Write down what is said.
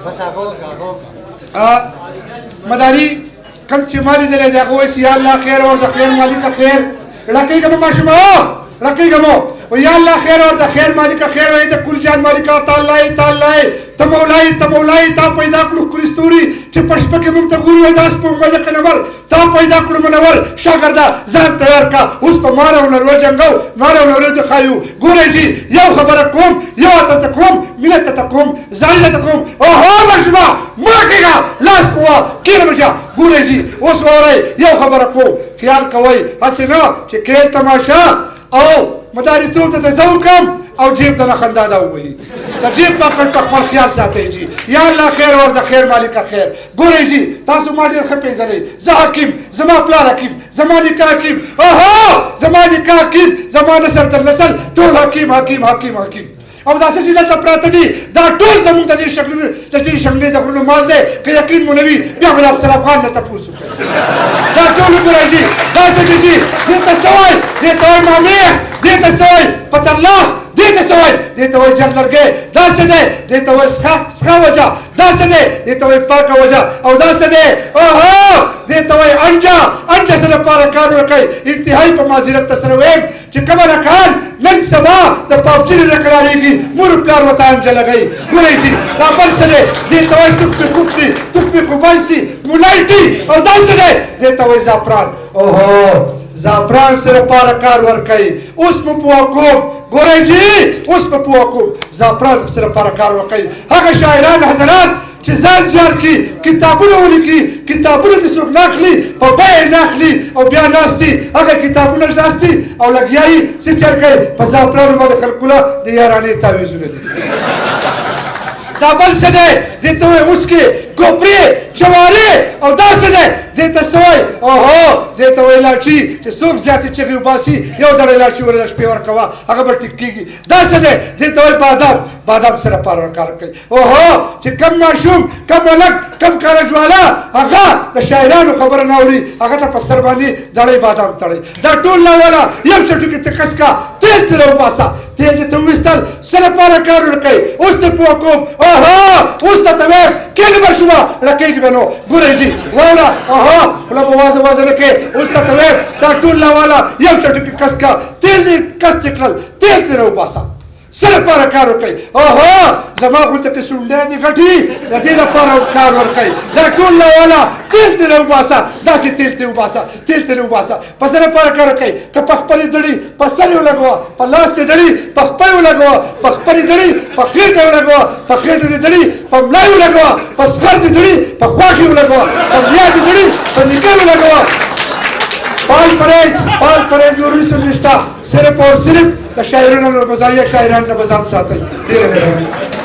بس هغه مداري کم چې مالي دلې دا کوی چې یا الله خیر اور د خیر مالک خیر لکه کوم ماشومه لکه کوم ويا الله خير ورده خير مالك خير ويدا كل جان مالك تعالى تعالى تمولاي تمولاي تا پیدا کړو کریستوري چې پښپکه موږ ته ګوري وای داس په مزه کنمر تا پیدا کړو منور شاګردا ځان تیار کا اوس په مارو نور وجنګو مارو نور ته خایو ګوري جی یو خبره کوم یو ته کوم ملت ته کوم زایده ته کوم او هو مجمع مرګه لاس بوا کله مجا ګوري جی اوس وره یو خبره کوم خیال کوي حسنا چې کېل تماشا او مداري ته ته زوکم او جيب ته خندا دا وي د جيب په خپل خیال ساتي جی یا الله خیر ورته خیر مالک خیر ګورئ جی تاسو ما ډیر خپې زلې زه حکیم زما پلار حکیم زما نکاح حکیم اوهو زما نکاح حکیم زما نسر تر نسل ټول حکیم حکیم حکیم حکیم او دا څه چې دلته پراته دي دا ټول زموږ د دې شکلونو د دې شملې د غرونو مال دی که یقین مو نه وي بیا به د افسر افغان نه تپوس وکړئ دا ټول وګورئ جي دا څه دي جي دې ته څه وایي دې ته وایي مامیخ دې ته څه وایي پترلاخ دې ته څه وایي دې ته وایي جګ لرګی دا څه دی دې ته وایي څښا وجه دا څه دی دې ته وایي پاکه وجه او دا څه دی اوهو دې ته وایي انجه سره لپاره کار وکړئ انتهایي په معذرت ته سره وایم چې کومه نکال نن سبا د پاپچینې نه قرارېږي مور پلار ورته انجه لګوي ګورئ جي دا بل څه دی دې ته وایي توک پې کوک سي توک پې کوبایسي مولایټي او دا څه دی دې ته وایي زعفران اوهو زعفران سره لپاره کار ورکوي اوس مو پوه کوم ګورئ جي اوس مو پوه کوم زعفران سره لپاره کار ورکوي هغه شاعران حضرات چې ځان زیار کړي کتابونه ولیکي کتابونه دې څوک نه اخلي په بیه نه اخلي او بیا ناست دي هغه کتابونه ناست دي او لګیا یي چې چل کوي په زعفرانو باندې خلکو له د یارانې تعویضونه دي دا بل څه دی دې ته وایي اوسکې کوپرې جوارې او دا څه دی دې ته څه وایي اوهو دې ته وایي لاچي چې څوک زیاتې چغې وباسي یو دړی لاچي ورله شپې ورکوه هغه به ټیک کېږي دا څه دی دې ته وایي بادام سره پاره کار کوي اوهو چې کم ماشوم کم هلک کم کارجواله هغه د شاعرانو خبره نه اوري هغه ته په سر باندې دړی بادام تړی دا ټول ناوله یو څه ټکي ته کس کا تیل ترې وباسه تیل دې ته وویستل څه لپاره کار ورکوي اوس دې پوه کوم اوهو اوس ته ویم کېږي به شومه لکېږي به نو ګورئ جي واوره اوهو خوله به وازه نه کوې اوس ته ویم دا ټول ناوله یو څه ټکي کس کا تیل دې کس دې کړل تیل ترې وباسه څه لپاره کار ورکوي اوهو زما غوټه کې شونډې دي غټي د دې لپاره کار ورکوي دا ټول ناوله تیل ترې وباسه داسې تیل ترې وباسه په څه لپاره کار ورکوي که په خپلې دړي په سر یې ولګوه په لاس دې دړي په خپل یې ولګوه په خپلې دړي په خېټه یې ولګوه په خېټه دې دړي په ملا یې ولګوه په سخر دې دړي په خواښ یې ولګوه په میا دې دړي په نکاح یې ولګوه پال پرهیز نور رسم نشته صرف اور صرف د شاعرانو نه بځای شاعران نه بځان ساتي ډېره